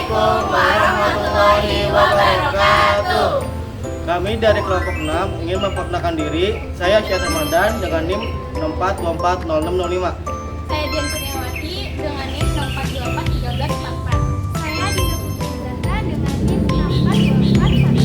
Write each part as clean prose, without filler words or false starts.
Assalamualaikum warahmatullahi wabarakatuh. Kami dari kelompok 6 ingin memperkenalkan diri. Saya Syed Ramadan dengan NIM 64240605. Saya Dian Kurniawati dengan NIM 04241344. Saya Dinda Putri Zanda dengan NIM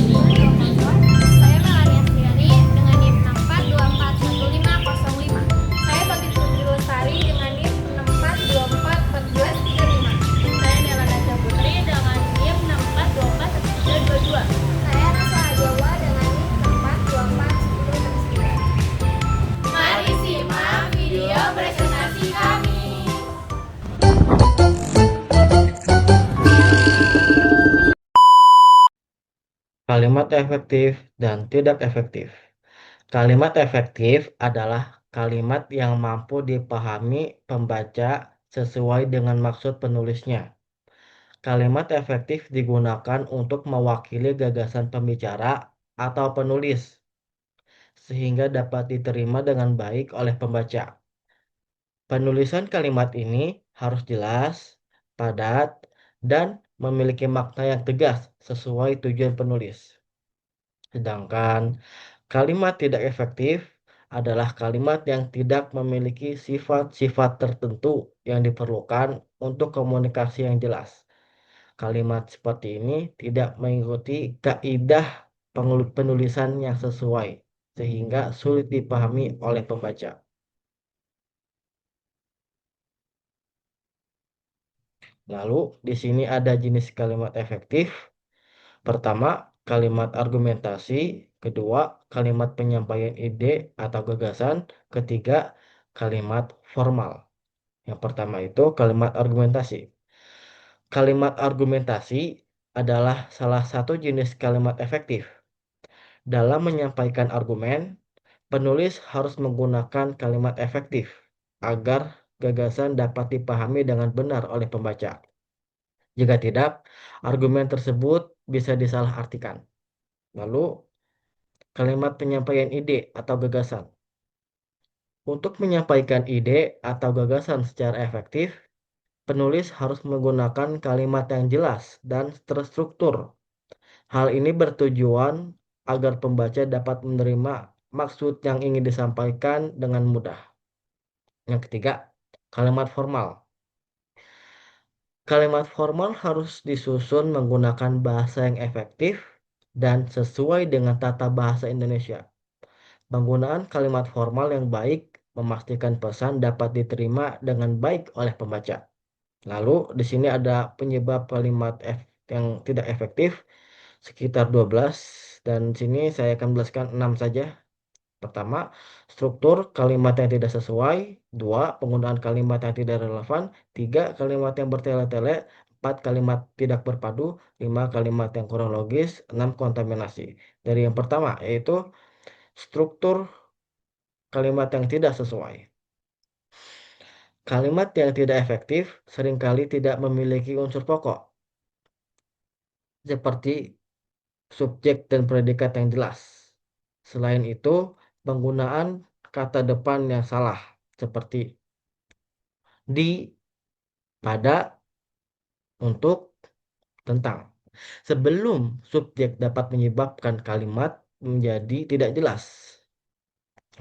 64241200. Saya Melania Sriani dengan NIM 64241505. Saya Bagit Putri Lestari dengan NIM 64241435. Saya Nela Naja Putri dengan NIM 64241322. Saya Naswa Jawa dengan NIM 642410. Mari simak video presentasi kami. Kalimat efektif dan tidak efektif. Kalimat efektif adalah kalimat yang mampu dipahami pembaca sesuai dengan maksud penulisnya. Kalimat efektif digunakan untuk mewakili gagasan pembicara atau penulis, sehingga dapat diterima dengan baik oleh pembaca. Penulisan kalimat ini harus jelas, padat, dan memiliki makna yang tegas sesuai tujuan penulis. Sedangkan kalimat tidak efektif adalah kalimat yang tidak memiliki sifat-sifat tertentu yang diperlukan untuk komunikasi yang jelas. Kalimat seperti ini tidak mengikuti kaidah penulisan yang sesuai, sehingga sulit dipahami oleh pembaca. Lalu, di sini ada jenis kalimat efektif. Pertama, kalimat argumentasi. Kedua, kalimat penyampaian ide atau gagasan. Ketiga, kalimat formal. Yang pertama itu kalimat argumentasi. Kalimat argumentasi adalah salah satu jenis kalimat efektif. Dalam menyampaikan argumen, penulis harus menggunakan kalimat efektif agar gagasan dapat dipahami dengan benar oleh pembaca. Jika tidak, argumen tersebut bisa disalahartikan. Lalu, kalimat penyampaian ide atau gagasan. Untuk menyampaikan ide atau gagasan secara efektif, penulis harus menggunakan kalimat yang jelas dan terstruktur. Hal ini bertujuan agar pembaca dapat menerima maksud yang ingin disampaikan dengan mudah. Yang ketiga, kalimat formal. Kalimat formal harus disusun menggunakan bahasa yang efektif dan sesuai dengan tata bahasa Indonesia. Penggunaan kalimat formal yang baik memastikan pesan dapat diterima dengan baik oleh pembaca. Lalu di sini ada penyebab kalimat yang tidak efektif sekitar 12, dan sini saya akan jelaskan 6 saja. Pertama, struktur kalimat yang tidak sesuai. Dua, penggunaan kalimat yang tidak relevan. Tiga, kalimat yang bertele-tele. Empat, kalimat tidak berpadu. Lima, kalimat yang kurang logis. Enam, kontaminasi. Dari yang pertama, yaitu struktur kalimat yang tidak sesuai. Kalimat yang tidak efektif seringkali tidak memiliki unsur pokok, seperti subjek dan predikat yang jelas. Selain itu, penggunaan kata depan yang salah, seperti di, pada, untuk, tentang. Sebelum subjek dapat menyebabkan kalimat menjadi tidak jelas.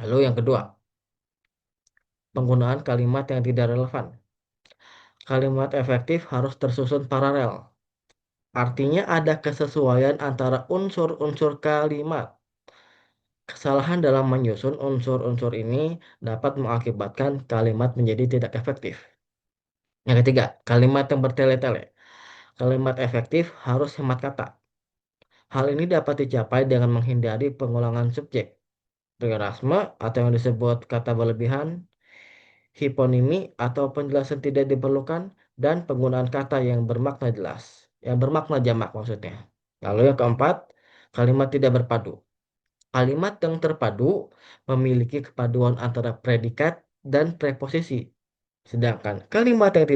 Lalu yang kedua, penggunaan kalimat yang tidak relevan. Kalimat efektif harus tersusun paralel. Artinya ada kesesuaian antara unsur-unsur kalimat. Kesalahan dalam menyusun unsur-unsur ini dapat mengakibatkan kalimat menjadi tidak efektif. Yang ketiga, kalimat yang bertele-tele. Kalimat efektif harus hemat kata. Hal ini dapat dicapai dengan menghindari pengulangan subjek, pleonasme atau yang disebut kata berlebihan, hiponimi atau penjelasan tidak diperlukan, dan penggunaan kata yang bermakna jelas, yang bermakna jamak maksudnya. Lalu yang keempat, kalimat tidak berpadu. Kalimat yang terpadu memiliki kepaduan antara predikat dan preposisi. Sedangkan kalimat yang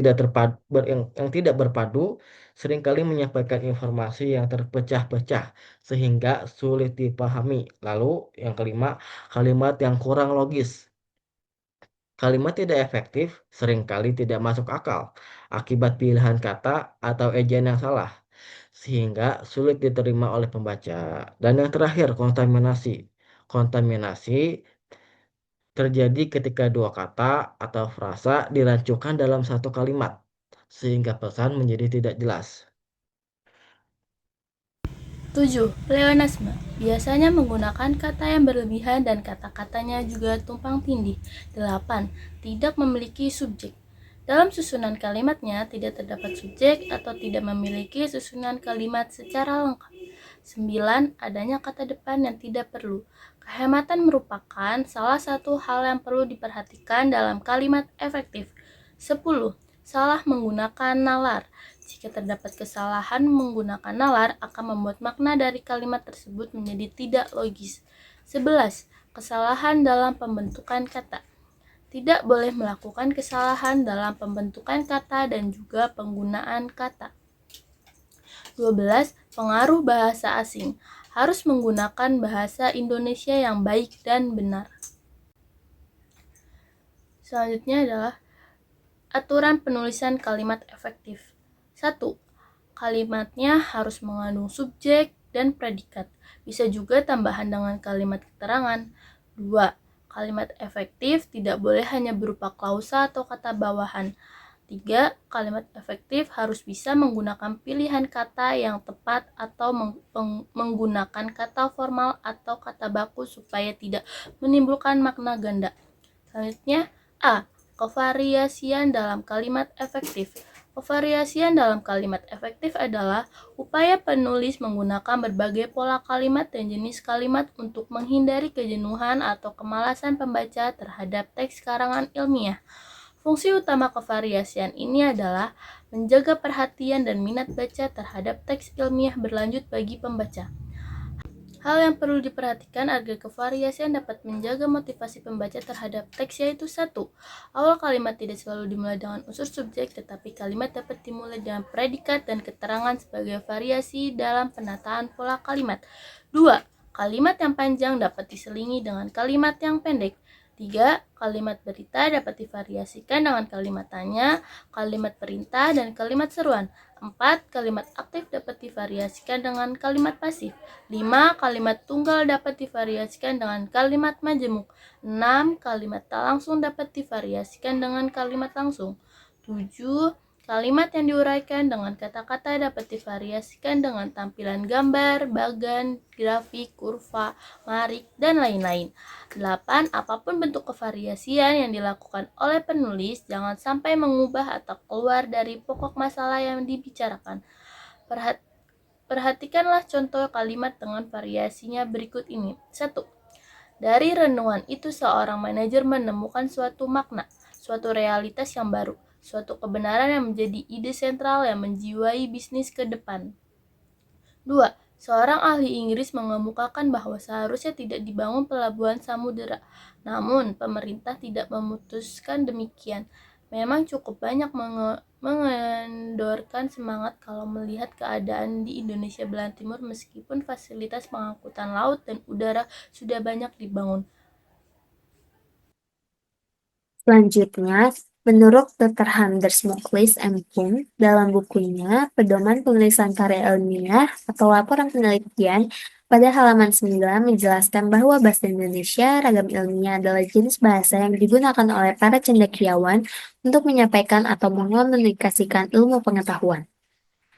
tidak berpadu seringkali menyampaikan informasi yang terpecah-pecah sehingga sulit dipahami. Lalu yang kelima, kalimat yang kurang logis. Kalimat tidak efektif seringkali tidak masuk akal akibat pilihan kata atau ejaan yang salah, sehingga sulit diterima oleh pembaca. Dan yang terakhir, kontaminasi. Kontaminasi terjadi ketika dua kata atau frasa dirancukan dalam satu kalimat, sehingga pesan menjadi tidak jelas. 7. Pleonasme biasanya menggunakan kata yang berlebihan dan kata-katanya juga tumpang tindih. 8. Tidak memiliki subjek. Dalam susunan kalimatnya tidak terdapat subjek atau tidak memiliki susunan kalimat secara lengkap. 9. Adanya kata depan yang tidak perlu. Kehematan merupakan salah satu hal yang perlu diperhatikan dalam kalimat efektif. 10. Salah menggunakan nalar. Jika terdapat kesalahan menggunakan nalar akan membuat makna dari kalimat tersebut menjadi tidak logis. 11. Kesalahan dalam pembentukan kata. Tidak boleh melakukan kesalahan dalam pembentukan kata dan juga penggunaan kata. 12. Pengaruh bahasa asing. Harus menggunakan bahasa Indonesia yang baik dan benar. Selanjutnya adalah aturan penulisan kalimat efektif. 1. Kalimatnya harus mengandung subjek dan predikat. Bisa juga tambahan dengan kalimat keterangan. 2. Kalimat efektif tidak boleh hanya berupa klausa atau kata bawahan. 3. Kalimat efektif harus bisa menggunakan pilihan kata yang tepat atau menggunakan kata formal atau kata baku supaya tidak menimbulkan makna ganda. Selanjutnya, A. Kevariasian dalam kalimat efektif. Kevariasian dalam kalimat efektif adalah upaya penulis menggunakan berbagai pola kalimat dan jenis kalimat untuk menghindari kejenuhan atau kemalasan pembaca terhadap teks karangan ilmiah. Fungsi utama kevariasian ini adalah menjaga perhatian dan minat baca terhadap teks ilmiah berlanjut bagi pembaca. Hal yang perlu diperhatikan agar kevariasian dapat menjaga motivasi pembaca terhadap teks yaitu 1. Awal kalimat tidak selalu dimulai dengan unsur subjek, tetapi kalimat dapat dimulai dengan predikat dan keterangan sebagai variasi dalam penataan pola kalimat. 2. Kalimat yang panjang dapat diselingi dengan kalimat yang pendek. 3. Kalimat berita dapat divariasikan dengan kalimat tanya, kalimat perintah, dan kalimat seruan. 4. Kalimat aktif dapat divariasikan dengan kalimat pasif. 5. Kalimat tunggal dapat divariasikan dengan kalimat majemuk. 6. Kalimat tak langsung dapat divariasikan dengan kalimat langsung. 7. Kalimat yang diuraikan dengan kata-kata dapat divariasikan dengan tampilan gambar, bagan, grafik, kurva, marik, dan lain-lain. 8. Apapun bentuk kevariasian yang dilakukan oleh penulis, jangan sampai mengubah atau keluar dari pokok masalah yang dibicarakan. Perhatikanlah contoh kalimat dengan variasinya berikut ini. 1. Dari renungan itu seorang manajer menemukan suatu makna, suatu realitas yang baru, suatu kebenaran yang menjadi ide sentral yang menjiwai bisnis ke depan. 2. Seorang ahli Inggris mengemukakan bahwa seharusnya tidak dibangun pelabuhan samudera. Namun, pemerintah tidak memutuskan demikian. Memang cukup banyak mengendorkan semangat kalau melihat keadaan di Indonesia belahan timur meskipun fasilitas pengangkutan laut dan udara sudah banyak dibangun. Selanjutnya, menurut Dr. Anders Muklis M.Pung, dalam bukunya Pedoman Penulisan Karya Ilmiah atau Laporan Penelitian, pada halaman 9 menjelaskan bahwa bahasa Indonesia ragam ilmiah adalah jenis bahasa yang digunakan oleh para cendekiawan untuk menyampaikan atau mengomunikasikan ilmu pengetahuan.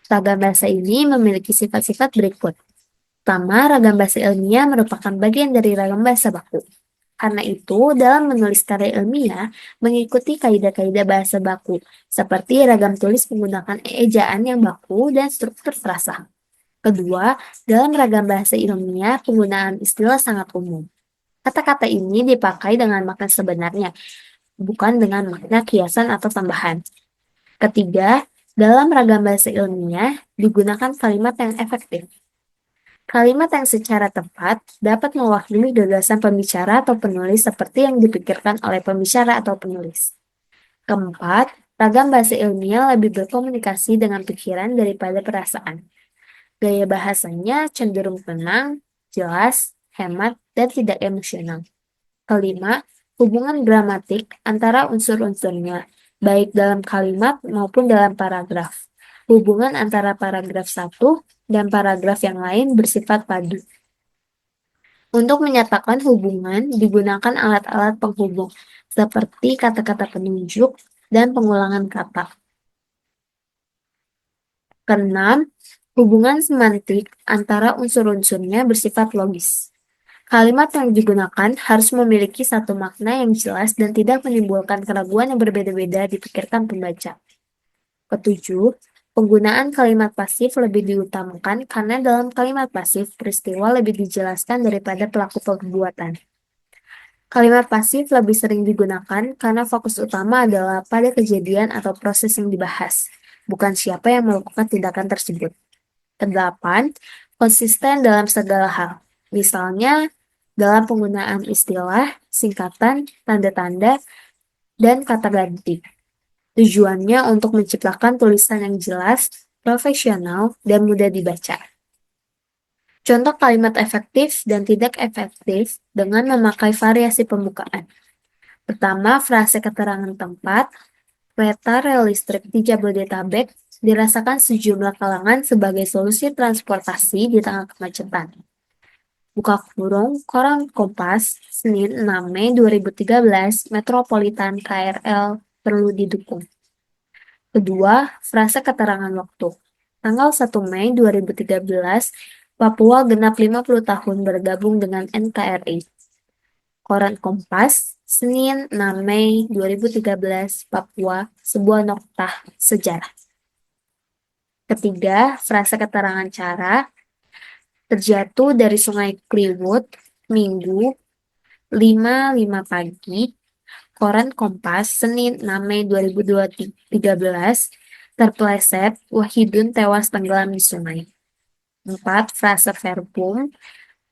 Ragam bahasa ini memiliki sifat-sifat berikut. Pertama, ragam bahasa ilmiah merupakan bagian dari ragam bahasa baku. Karena itu, dalam menulis karya ilmiah, mengikuti kaidah-kaidah bahasa baku, seperti ragam tulis menggunakan ejaan yang baku dan struktur frasa. Kedua, dalam ragam bahasa ilmiah, penggunaan istilah sangat umum. Kata-kata ini dipakai dengan makna sebenarnya, bukan dengan makna kiasan atau tambahan. Ketiga, dalam ragam bahasa ilmiah, digunakan kalimat yang efektif. Kalimat yang secara tepat dapat mewakili gagasan pembicara atau penulis seperti yang dipikirkan oleh pembicara atau penulis. Keempat, ragam bahasa ilmiah lebih berkomunikasi dengan pikiran daripada perasaan. Gaya bahasanya cenderung tenang, jelas, hemat, dan tidak emosional. Kelima, hubungan gramatik antara unsur-unsurnya, baik dalam kalimat maupun dalam paragraf. Hubungan antara paragraf satu dan paragraf yang lain bersifat padu. Untuk menyatakan hubungan, digunakan alat-alat penghubung, seperti kata-kata penunjuk dan pengulangan kata. Keenam, hubungan semantik antara unsur-unsurnya bersifat logis. Kalimat yang digunakan harus memiliki satu makna yang jelas dan tidak menimbulkan keraguan yang berbeda-beda dipikirkan pembaca. Ketujuh, penggunaan kalimat pasif lebih diutamakan karena dalam kalimat pasif peristiwa lebih dijelaskan daripada pelaku perbuatan. Kalimat pasif lebih sering digunakan karena fokus utama adalah pada kejadian atau proses yang dibahas, bukan siapa yang melakukan tindakan tersebut. Kedelapan, konsisten dalam segala hal. Misalnya, dalam penggunaan istilah, singkatan, tanda-tanda, dan kata ganti. Tujuannya untuk menciptakan tulisan yang jelas, profesional, dan mudah dibaca. Contoh kalimat efektif dan tidak efektif dengan memakai variasi pembukaan. Pertama, frase keterangan tempat. Kereta rel listrik di Jabodetabek dirasakan sejumlah kalangan sebagai solusi transportasi di tengah kemacetan. Buka kurung, Koran Kompas, Senin 6 Mei 2013, Metropolitan KRL perlu didukung. Kedua, frase keterangan waktu. Tanggal 1 Mei 2013, Papua genap 50 tahun bergabung dengan NKRI. Koran Kompas, Senin 6 Mei 2013, Papua, sebuah noktah sejarah. Ketiga, frase keterangan cara. Terjatuh dari Sungai Kliwut, Minggu 5.05 pagi, Koran Kompas, Senin 6 Mei 2013, terpeleset, Wahidun tewas tenggelam di sungai. 4. Frase verbum.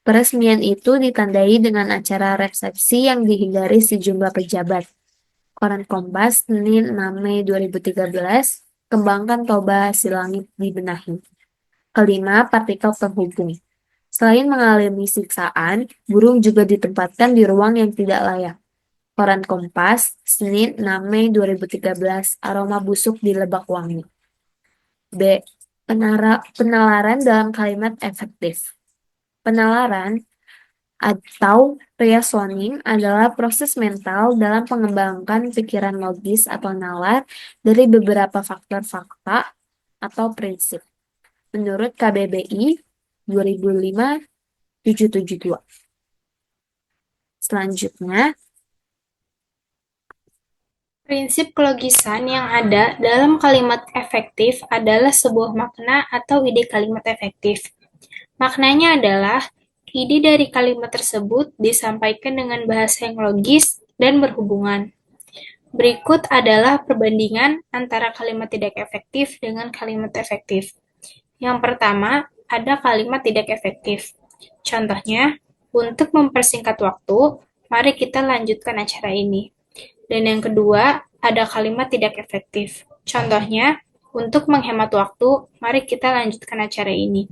Peresmian itu ditandai dengan acara resepsi yang dihindari sejumlah pejabat. Koran Kompas, Senin 6 Mei 2013, kembangkan toba silangit dibenahi. Kelima, partikel penghubung. Selain mengalami siksaan, burung juga ditempatkan di ruang yang tidak layak. Koran Kompas, Senin 6 Mei 2013, aroma busuk di Lebak Wangi. B. Penalaran dalam kalimat efektif. Penalaran atau reasoning adalah proses mental dalam mengembangkan pikiran logis atau nalar dari beberapa faktor fakta atau prinsip. Menurut KBBI 2005-772. Selanjutnya, Prinsip kelogisan yang ada dalam kalimat efektif adalah sebuah makna atau ide kalimat efektif. Maknanya adalah ide dari kalimat tersebut disampaikan dengan bahasa yang logis dan berhubungan. Berikut adalah perbandingan antara kalimat tidak efektif dengan kalimat efektif. Yang pertama, ada kalimat tidak efektif. Contohnya, untuk mempersingkat waktu, mari kita lanjutkan acara ini. Dan yang kedua, ada kalimat tidak efektif. Contohnya, untuk menghemat waktu, mari kita lanjutkan acara ini.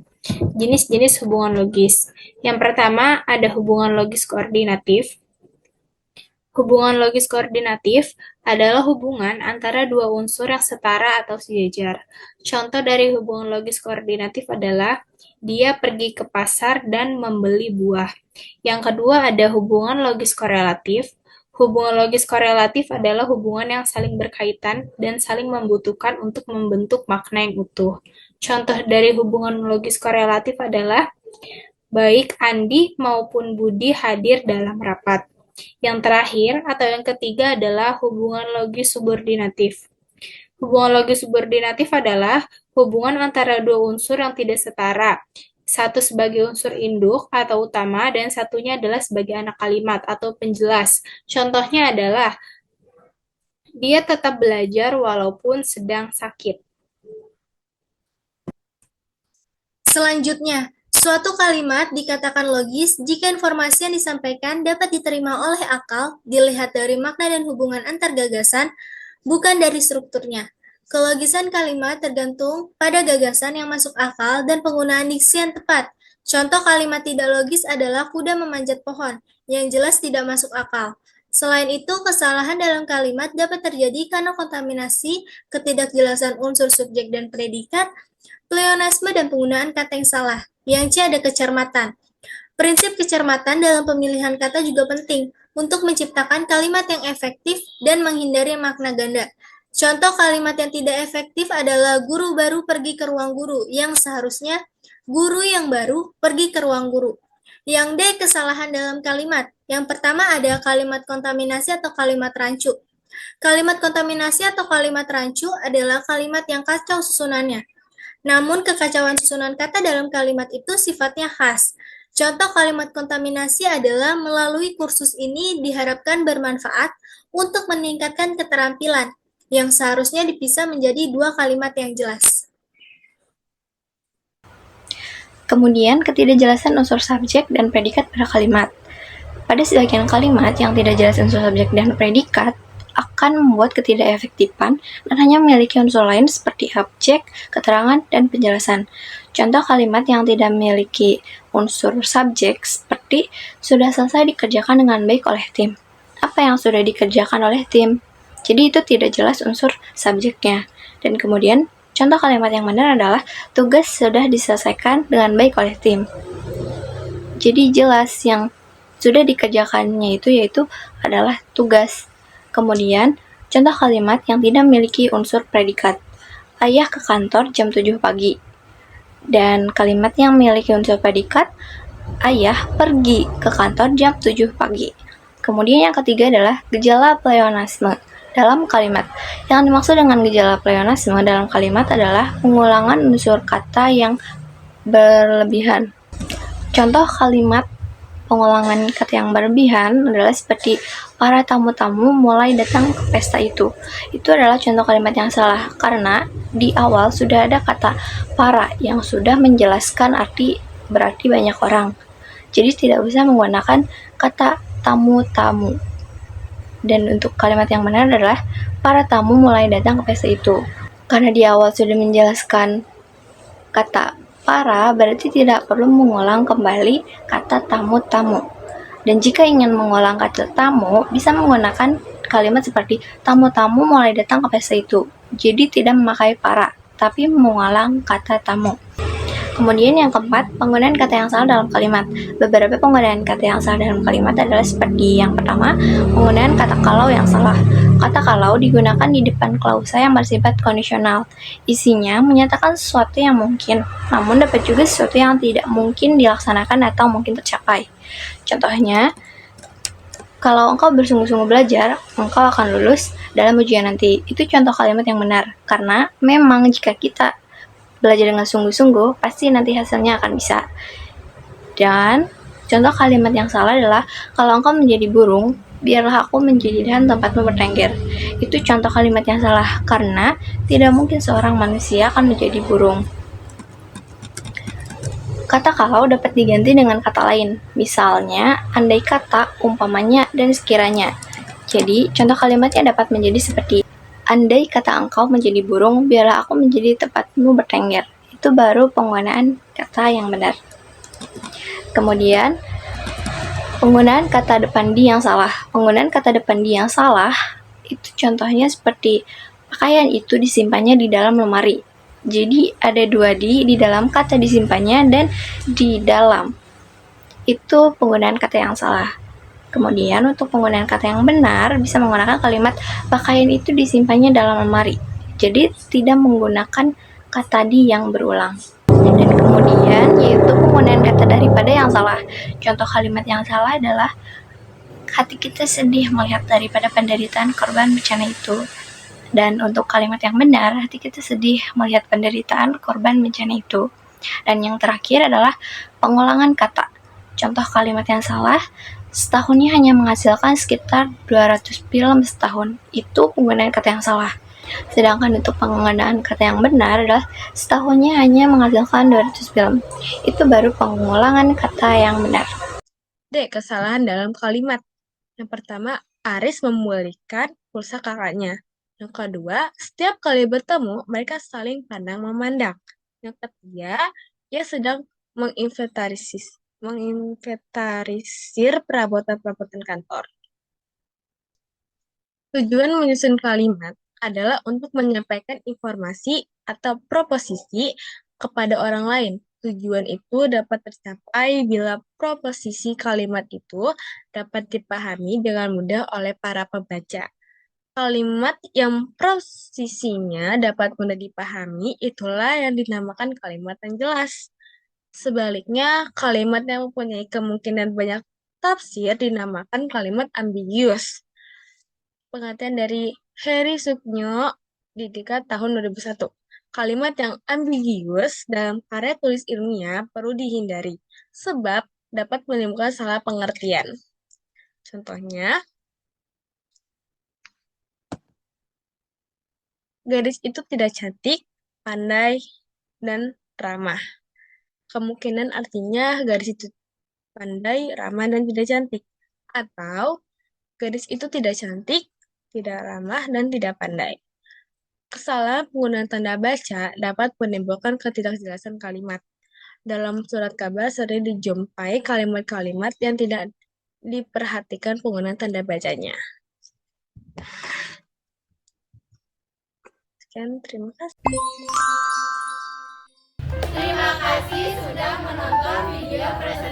Jenis-jenis hubungan logis. Yang pertama, ada hubungan logis koordinatif. Hubungan logis koordinatif adalah hubungan antara dua unsur yang setara atau sejajar. Contoh dari hubungan logis koordinatif adalah dia pergi ke pasar dan membeli buah. Yang kedua ada hubungan logis korelatif. Hubungan logis korelatif adalah hubungan yang saling berkaitan dan saling membutuhkan untuk membentuk makna yang utuh. Contoh dari hubungan logis korelatif adalah baik Andi maupun Budi hadir dalam rapat. Yang terakhir atau yang ketiga adalah hubungan logis subordinatif. Hubungan logis subordinatif adalah hubungan antara dua unsur yang tidak setara. Satu sebagai unsur induk atau utama dan satunya adalah sebagai anak kalimat atau penjelas. Contohnya adalah dia tetap belajar walaupun sedang sakit. Selanjutnya, suatu kalimat dikatakan logis jika informasi yang disampaikan dapat diterima oleh akal, dilihat dari makna dan hubungan antar gagasan, bukan dari strukturnya. Kelogisan kalimat tergantung pada gagasan yang masuk akal dan penggunaan diksi yang tepat. Contoh kalimat tidak logis adalah kuda memanjat pohon, yang jelas tidak masuk akal. Selain itu, kesalahan dalam kalimat dapat terjadi karena kontaminasi, ketidakjelasan unsur subjek dan predikat, pleonasme dan penggunaan kata yang salah. Yang C ada kecermatan. Prinsip kecermatan dalam pemilihan kata juga penting untuk menciptakan kalimat yang efektif dan menghindari makna ganda. Contoh kalimat yang tidak efektif adalah guru baru pergi ke ruang guru, yang seharusnya guru yang baru pergi ke ruang guru. Yang D, kesalahan dalam kalimat. Yang pertama ada kalimat kontaminasi atau kalimat rancu. Kalimat kontaminasi atau kalimat rancu adalah kalimat yang kacau susunannya. Namun kekacauan susunan kata dalam kalimat itu sifatnya khas. Contoh kalimat kontaminasi adalah melalui kursus ini diharapkan bermanfaat untuk meningkatkan keterampilan, yang seharusnya dipisah menjadi dua kalimat yang jelas. Kemudian, ketidakjelasan unsur subjek dan predikat pada kalimat. Pada sebagian kalimat yang tidak jelas unsur subjek dan predikat akan membuat ketidakefektifan dan hanya memiliki unsur lain seperti objek, keterangan, dan penjelasan. Contoh kalimat yang tidak memiliki unsur subjek seperti sudah selesai dikerjakan dengan baik oleh tim. Apa yang sudah dikerjakan oleh tim? Jadi itu tidak jelas unsur subjeknya. Dan kemudian contoh kalimat yang benar adalah tugas sudah diselesaikan dengan baik oleh tim. Jadi jelas yang sudah dikerjakannya itu yaitu adalah tugas. Kemudian, contoh kalimat yang tidak memiliki unsur predikat. Ayah ke kantor jam 7 pagi. Dan kalimat yang memiliki unsur predikat, ayah pergi ke kantor jam 7 pagi. Kemudian yang ketiga adalah gejala pleonasme dalam kalimat. Yang dimaksud dengan gejala pleonasme dalam kalimat adalah pengulangan unsur kata yang berlebihan. Contoh kalimat pengulangan kata yang berlebihan adalah seperti para tamu-tamu mulai datang ke pesta itu. Itu adalah contoh kalimat yang salah karena di awal sudah ada kata para yang sudah menjelaskan arti berarti banyak orang. Jadi tidak usah menggunakan kata tamu-tamu. Dan untuk kalimat yang benar adalah para tamu mulai datang ke pesta itu. Karena di awal sudah menjelaskan kata para, berarti tidak perlu mengulang kembali kata tamu-tamu. Dan jika ingin mengulang kata tamu, bisa menggunakan kalimat seperti tamu-tamu mulai datang ke pesta itu. Jadi tidak memakai para, tapi mengulang kata tamu. Kemudian yang keempat, penggunaan kata yang salah dalam kalimat. Beberapa penggunaan kata yang salah dalam kalimat adalah seperti yang pertama, penggunaan kata kalau yang salah. Kata kalau digunakan di depan klausa yang bersifat kondisional. Isinya menyatakan sesuatu yang mungkin, namun dapat juga sesuatu yang tidak mungkin dilaksanakan atau mungkin tercapai. Contohnya, kalau engkau bersungguh-sungguh belajar, engkau akan lulus dalam ujian nanti. Itu contoh kalimat yang benar, karena memang jika kita belajar dengan sungguh-sungguh, pasti nanti hasilnya akan bisa. Dan contoh kalimat yang salah adalah kalau engkau menjadi burung, biarlah aku menjadi dahan tempatmu bertengger. Itu contoh kalimat yang salah, karena tidak mungkin seorang manusia akan menjadi burung. Kata kalau dapat diganti dengan kata lain, misalnya andai kata, umpamanya, dan sekiranya. Jadi, contoh kalimatnya dapat menjadi seperti andai kata engkau menjadi burung, biarlah aku menjadi tempatmu bertengger. Itu baru penggunaan kata yang benar. Kemudian, penggunaan kata depan di yang salah. Penggunaan kata depan di yang salah, itu contohnya seperti pakaian itu disimpannya di dalam lemari. Jadi, ada dua di dalam kata disimpannya dan di dalam. Itu penggunaan kata yang salah. Kemudian untuk penggunaan kata yang benar bisa menggunakan kalimat pakaian itu disimpannya dalam lemari. Jadi tidak menggunakan kata di yang berulang. Dan kemudian yaitu penggunaan kata daripada yang salah. Contoh kalimat yang salah adalah hati kita sedih melihat daripada penderitaan korban bencana itu. Dan untuk kalimat yang benar, hati kita sedih melihat penderitaan korban bencana itu. Dan yang terakhir adalah pengulangan kata. Contoh kalimat yang salah, setahunnya hanya menghasilkan sekitar 200 film setahun. Itu penggunaan kata yang salah. Sedangkan untuk penggunaan kata yang benar adalah setahunnya hanya menghasilkan 200 film. Itu baru pengulangan kata yang benar. D. Kesalahan dalam kalimat. Yang pertama, Aris membelikan pulsa kakaknya. Yang kedua, setiap kali bertemu, mereka saling pandang memandang. Yang ketiga, ia sedang menginventarisir perabotan-perabotan kantor. Tujuan menyusun kalimat adalah untuk menyampaikan informasi atau proposisi kepada orang lain. Tujuan itu dapat tercapai bila proposisi kalimat itu dapat dipahami dengan mudah oleh para pembaca. Kalimat yang posisinya dapat mudah dipahami itulah yang dinamakan kalimat yang jelas. Sebaliknya, kalimat yang mempunyai kemungkinan banyak tafsir dinamakan kalimat ambiguous. Pengertian dari Heri Suknyo, Didika tahun 2001. Kalimat yang ambiguous dalam karya tulis ilmiah perlu dihindari, sebab dapat menimbulkan salah pengertian. Contohnya, gadis itu tidak cantik, pandai, dan ramah. Kemungkinan artinya gadis itu pandai, ramah, dan tidak cantik. Atau gadis itu tidak cantik, tidak ramah, dan tidak pandai. Kesalahan penggunaan tanda baca dapat menimbulkan ketidakjelasan kalimat. Dalam surat kabar sering dijumpai kalimat-kalimat yang tidak diperhatikan penggunaan tanda bacanya. Sekian, terima kasih. Terima kasih sudah menonton video presentasi